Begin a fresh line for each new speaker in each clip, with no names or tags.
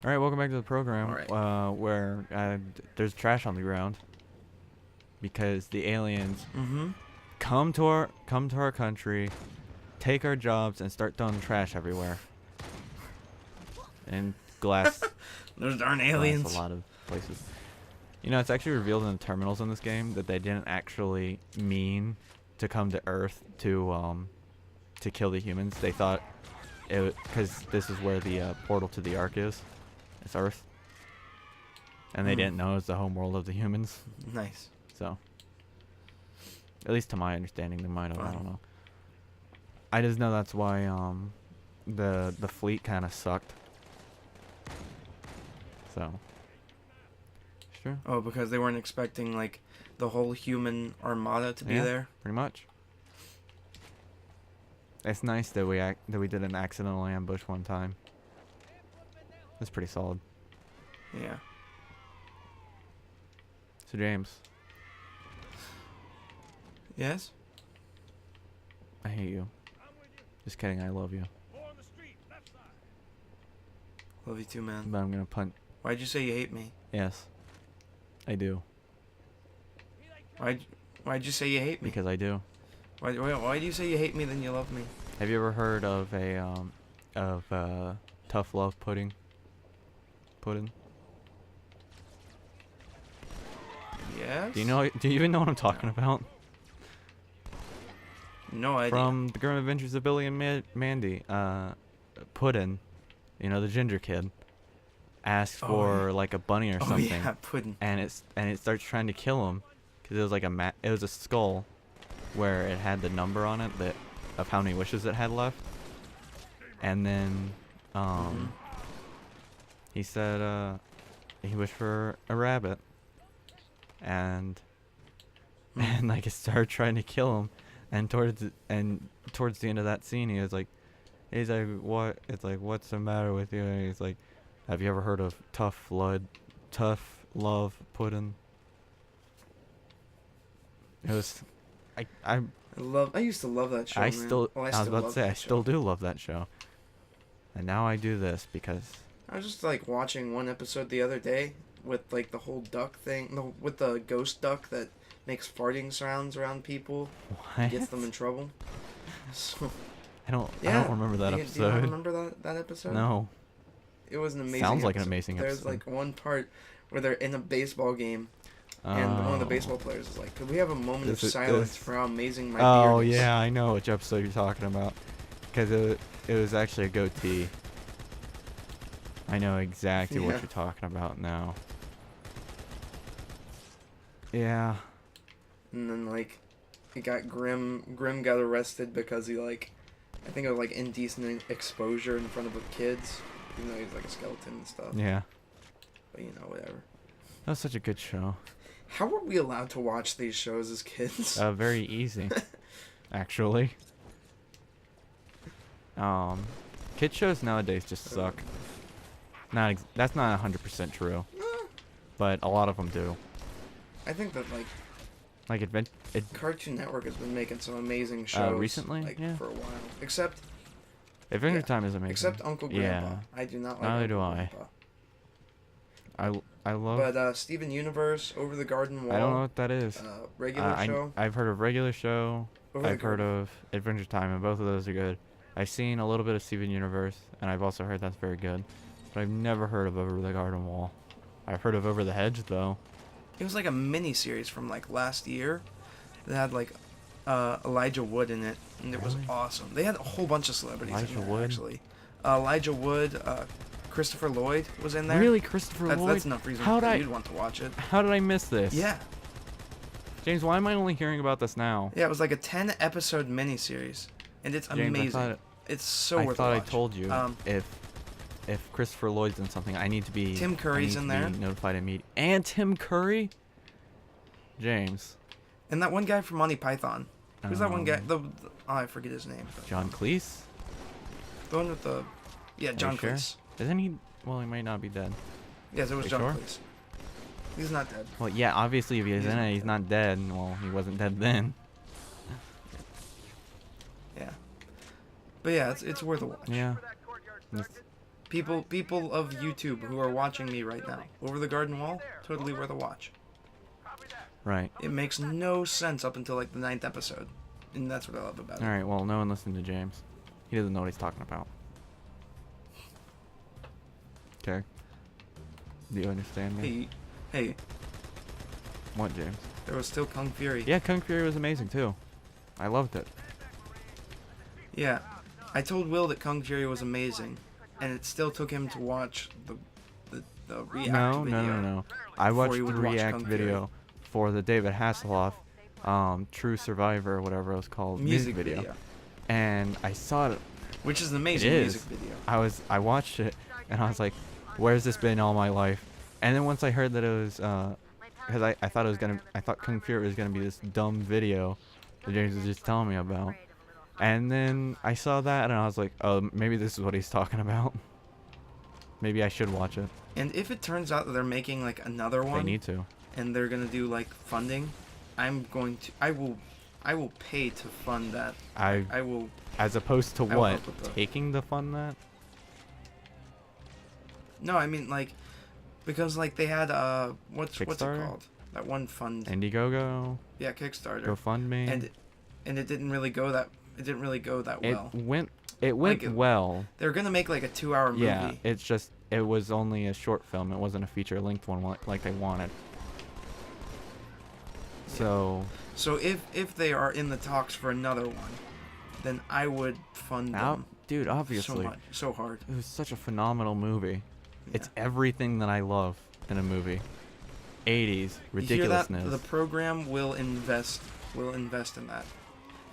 All right, welcome back to the program.
All right.
Where there's trash on the ground because the aliens
Mm-hmm.
come to our country, take our jobs, and start throwing trash everywhere. And
Those darn
glass a
aliens.
lot of places. You know, it's actually revealed in the terminals in this game that they didn't actually mean to come to Earth to kill the humans. They thought it because this is where the portal to the Ark is. It's Earth, and they didn't know it's the home world of the humans.
Nice.
So, at least to my understanding, they might have. I
Fun.
don't know. I just know that's why the fleet kind of sucked. So, sure.
Oh, because they weren't expecting like the whole human armada to be
Yeah.
there.
Pretty much. It's nice that we did an accidental ambush one time. That's pretty solid.
Yeah.
So James,
Yes.
I hate you. Just kidding. I love you.
Love you too, man.
But I'm gonna punt.
Why'd you say you hate me?
Yes, I do.
Why'd you say you hate me?
Because I do.
Why do you say you hate me then you love me?
Have you ever heard of tough love pudding? Pudding.
Yes.
Do you even know what I'm talking about?
No idea.
From The Grim Adventures of Billy and Mandy, Puddin', you know, the ginger kid, asks for like a bunny or something,
yeah, pudding.
and it starts trying to kill him because it was like it was a skull where it had the number on it of how many wishes it had left, and then he said he wished for a rabbit, and like it started trying to kill him. And towards the end of that scene, he's like, what? It's like, what's the matter with you? And he's like, have you ever heard of tough love pudding? It was, I
used to love that show.
I
man.
still,
Well,
I was about to say, I still
do.
do love that show. And now I do this because
I was just like watching one episode the other day with like the whole duck thing, with the ghost duck that makes farting sounds around people,
what?
gets them in trouble. So
I don't
yeah,
remember that
do you
episode.
not remember that episode?
No.
It was an amazing.
Sounds like an
episode.
amazing
There's
episode.
like one part where they're in a baseball game, and one of the baseball players is like, "Could we have a moment of silence for how amazing my
Oh
beard is?"
yeah, I know which episode you're talking about, because it was actually a goatee. I know exactly what
Yeah.
you're talking about now. Yeah.
And then like, it got Grim. Grim got arrested because he like, I think it was like indecent exposure in front of the kids, even though he's like a skeleton and stuff.
Yeah.
But you know, whatever.
That was such a good show.
How were we allowed to watch these shows as kids?
Very easy, actually. Kid shows nowadays just suck. That's not 100% true, but a lot of them do.
I think that like Cartoon Network has been making some amazing shows
recently,
like
yeah.
for a while. Except
Adventure
yeah,
Time is amazing.
except Uncle Grandpa.
Yeah.
I do not like
Neither
Uncle
do I.
Grandpa.
I love.
But Steven Universe, Over the Garden Wall.
I don't know what that is.
Regular show.
I've heard of regular show.
Over the
I've heard
Garden.
of Adventure Time, and both of those are good. I've seen a little bit of Steven Universe, and I've also heard that's very good. But I've never heard of Over the Garden Wall. I've heard of Over the Hedge, though.
It was like a mini series from like last year that had like Elijah Wood in it, and it was
Really?
awesome. They had a whole bunch of celebrities
Elijah
in there,
Wood?
actually. Elijah Wood, Christopher Lloyd was in there.
Really, Christopher Lloyd?
That's enough reason
How'd
for
I-
you'd want to watch it.
How did I miss this?
Yeah.
James, why am I only hearing about this now?
Yeah, it was like a 10-episode miniseries, and it's
James,
amazing. It's so
I
worth
thought
a
I
watch.
told you if Christopher Lloyd's in something, I need to be
Tim Curry's in there.
Notified immediately. And Tim Curry? James.
And that one guy from Monty Python. Who's that one guy? Oh, I forget his name.
John Cleese?
The one with the... Yeah, John
sure?
Cleese.
Isn't he? Well, he might not be dead.
Yes, it was
you
John
sure?
Cleese. He's not dead.
Well, yeah, obviously if he's in
not
it, he's
dead.
not dead. Well, he wasn't dead then.
Yeah. But yeah, it's worth a watch.
Yeah.
people of YouTube who are watching me right now, Over the Garden Wall, totally worth a watch.
Right.
It makes no sense up until like the 9th episode, and that's what I love about it.
All right. Well, no one listened to James. He doesn't know what he's talking about. Okay. Do you understand me?
Hey,
What, James?
there was still Kung Fury.
Yeah, Kung Fury was amazing too. I loved it.
Yeah, I told Will that Kung Fury was amazing, and it still took him to watch the react
No,
video.
no. I
before
watched
he
the
would watch
react
Kung Fury.
video for the David Hasselhoff, True Survivor, or whatever it was called,
Music video,
and I saw it.
which is an amazing
It
music
is.
video.
I watched it, and I was like, "Where's this been all my life?" And then once I heard that it was, because I thought I thought Kung Fury was gonna be this dumb video that James was just telling me about, and then I saw that, and I was like, "Oh, maybe this is what he's talking about. Maybe I should watch it."
And if it turns out that they're making like another
They
one,
need to.
and they're gonna do like funding, I will pay to fund that. I will.
As opposed to
I will
what?
help with the-
Taking the fun that?
No, I mean like, because like they had what's it
Kickstarter?
called? That one fund.
Indiegogo,
Yeah, Kickstarter.
GoFundMe.
And it didn't really go that. It didn't really go that well.
It went
Like,
well.
They're gonna make like a 2-hour movie.
Yeah, it's just it was only a short film. It wasn't a feature-length one like they wanted. So
So if they are in the talks for another one, then I would fund them.
dude, obviously,
So much, so hard.
it was such a phenomenal movie.
Yeah.
It's everything that I love in a movie. 80s ridiculousness.
You hear that? The program will invest in that.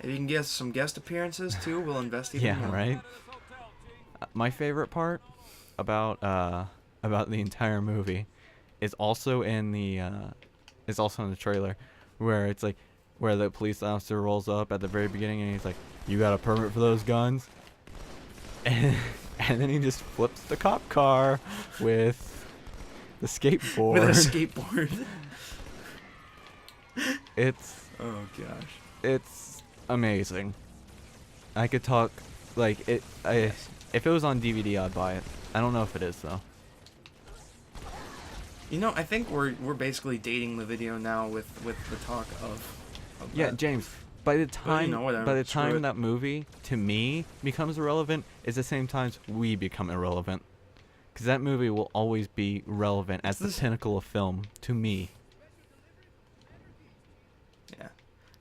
If you can get some guest appearances too, we'll invest even
Yeah,
more.
right. My favorite part about the entire movie is also in the trailer, where it's like where the police officer rolls up at the very beginning and he's like, "You got a permit for those guns?" And then he just flips the cop car with the skateboard.
With a skateboard.
It's
Oh gosh.
it's amazing. I could talk like it. If it was on DVD, I'd buy it. I don't know if it is though.
You know, I think we're basically dating the video now with the talk of
Yeah,
that.
James. By the time
whatever,
by the
screw
time
it.
that movie to me becomes irrelevant is the same times we become irrelevant. Because that movie will always be relevant as the
this-
pinnacle of film to me.
Yeah.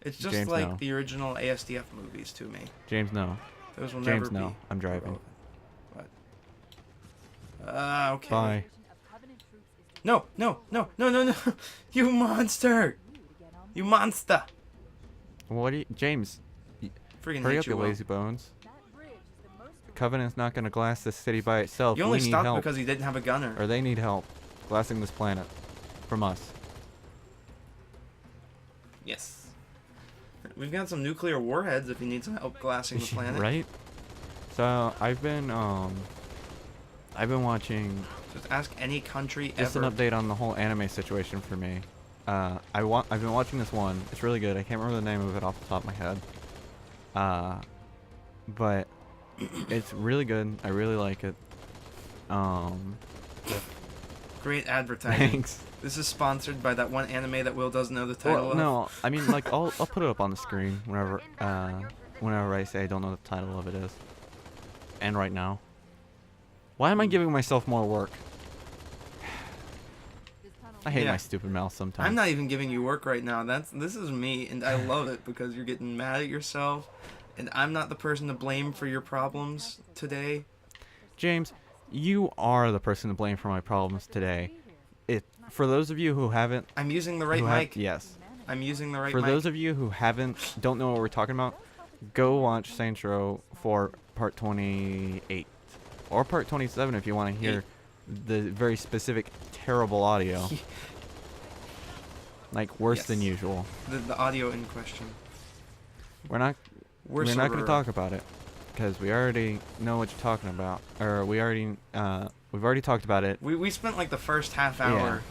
It's just
James,
like
no.
the original ASDF movies to me.
James, no.
Those will
James,
never
no.
be.
I'm driving.
irrelevant. What? Okay.
Bye.
No. You monster. You monster.
What do you, James?
Freaking
Hurry
hate
up,
you,
you
Will.
lazy bones. Covenant's not gonna glass this city by itself.
You only
We need
stopped
help.
because he didn't have a gunner.
Or they need help glassing this planet from us.
Yes. We've got some nuclear warheads if you need some help glassing the planet.
Right? So I've been watching
Just ask any country
just
ever.
an update on the whole anime situation for me. I've been watching this one. It's really good. I can't remember the name of it off the top of my head. But it's really good. I really like it.
Great advertising.
Thanks.
This is sponsored by that one anime that Will doesn't know the title
Well,
of.
no, I mean like I'll put it up on the screen whenever I say I don't know what the title of it is. And right now. Why am I giving myself more work? I hate
Yeah.
my stupid mouth sometimes.
I'm not even giving you work right now. This is me, and I love it because you're getting mad at yourself, and I'm not the person to blame for your problems today.
James, you are the person to blame for my problems today. For those of you who haven't,
I'm using the right mic.
yes.
I'm using the right
For
mic.
those of you who don't know what we're talking about, go watch Saints Row for part 28 or part 27 if you want to hear the very specific terrible audio, like worse than
Yes.
usual.
The audio in question.
We're not going to talk about it because we already know what you're talking about, or we've already talked about it.
We spent like the first half hour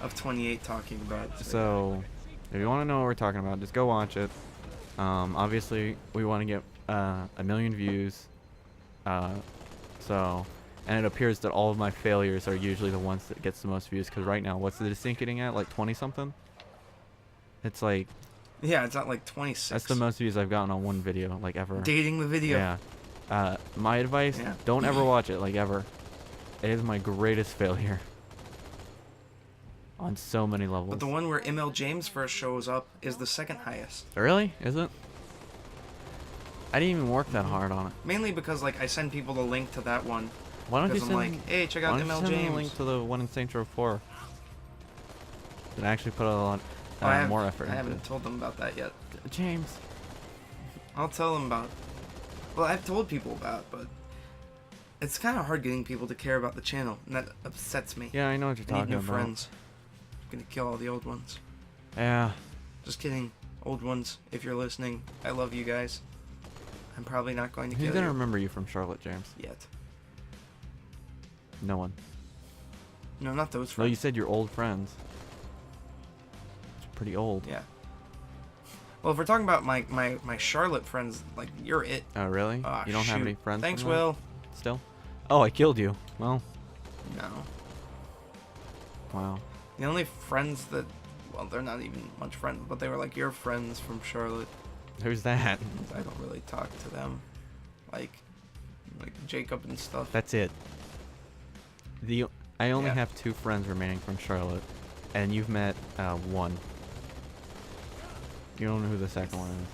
of 28 talking about it.
So, if you want to know what we're talking about, just go watch it. Obviously, we want to get 1 million views. So, and it appears that all of my failures are usually the ones that gets the most views. Because right now, what's the Descent getting at? Like 20 something? It's like
Yeah, it's at like 26.
that's the most views I've gotten on one video, like ever.
Dating the video.
Yeah. My advice:
Yeah.
don't ever watch it, like ever. It is my greatest failure. On so many levels.
But the one where ML James first shows up is the second highest.
Really? Is it? I didn't even work that hard on it.
Mainly because like I send people the link to that one.
Why don't you
Because
send?
I'm like, hey, check
why
out
don't you
ML
send me
James.
a link to the one in Saints Row 4? That I actually put a lot more effort
I
into.
haven't told them about that yet.
James.
I'll tell them about. Well, I've told people about it, but it's kind of hard getting people to care about the channel, and that upsets me.
Yeah, I know what you're
I need
talking
new
about.
friends. I'm gonna kill all the old ones.
Yeah.
Just kidding, old ones. If you're listening, I love you guys. I'm probably not going to
Who's
kill
gonna
you
remember you from Charlotte, James?
yet.
No one.
No, not those
No,
friends.
you said your old friends. It's pretty old.
Yeah. Well, if we're talking about my Charlotte friends, like, you're it.
Oh, really?
Ah,
You don't have
shoot.
any friends?
Thanks,
from that?
Will.
Still? Oh, I killed you. Well,
No.
wow.
The only friends that, well, they're not even much friends, but they were like your friends from Charlotte.
Who's that?
I don't really talk to them, like Jacob and stuff.
That's it. I only
Yeah.
have 2 friends remaining from Charlotte, and you've met one. You don't know who the second one is.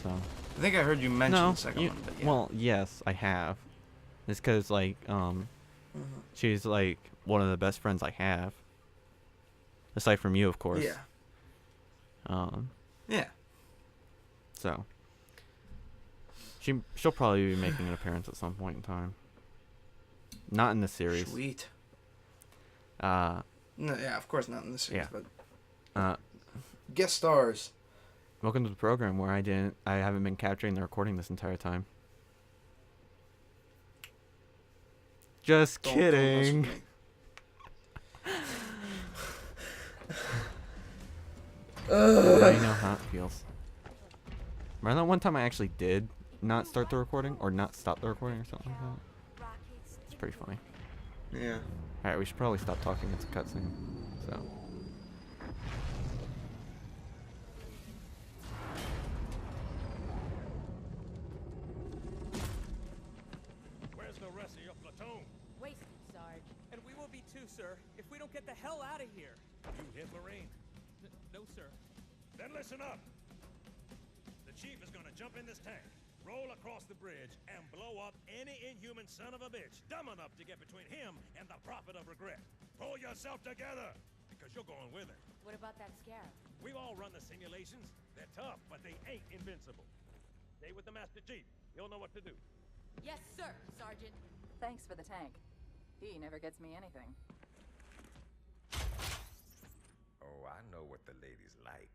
So.
I think I heard you mention
No.
the second one, but yeah.
Well, yes, I have. It's because like
Mhm.
she's like one of the best friends I have. Aside from you, of course.
Yeah. Yeah.
So. She'll probably be making an appearance at some point in time. Not in the series.
Sweet.
Uh,
No, yeah, of course not in the series,
Yeah.
but guest stars.
welcome to the program where I haven't been capturing the recording this entire time. Just
Don't mess with
kidding.
me.
Now you know how it feels. Remember that one time I actually did not start the recording or not stop the recording or something like that? It's pretty funny.
Yeah.
Alright, we should probably stop talking. It's a cutscene. So.
Where's the rest of your platoon?
Wasted, Sarge.
And we will be too, sir, if we don't get the hell out of here.
You hit Marine?
No, sir.
Then listen up. The chief is gonna jump in this tank, roll across the bridge, and blow up any inhuman son of a bitch dumb enough to get between him and the prophet of regret. Pull yourself together, because you're going with it.
What about that scarab?
We've all run the simulations. They're tough, but they ain't invincible. Stay with the Master Chief. He'll know what to do.
Yes, sir, Sergeant.
Thanks for the tank. He never gets me anything.
Oh, I know what the ladies like.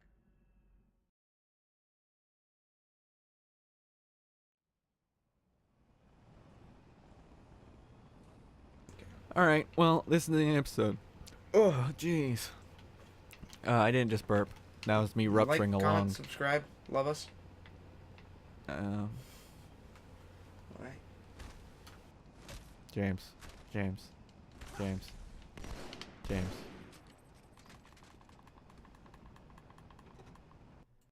Alright, well, this is the episode. Oh, jeez. I didn't just burp. That was me rupturing
Like,
a lung.
comment, subscribe, love us.
Uh,
Why?
James. James. James. James.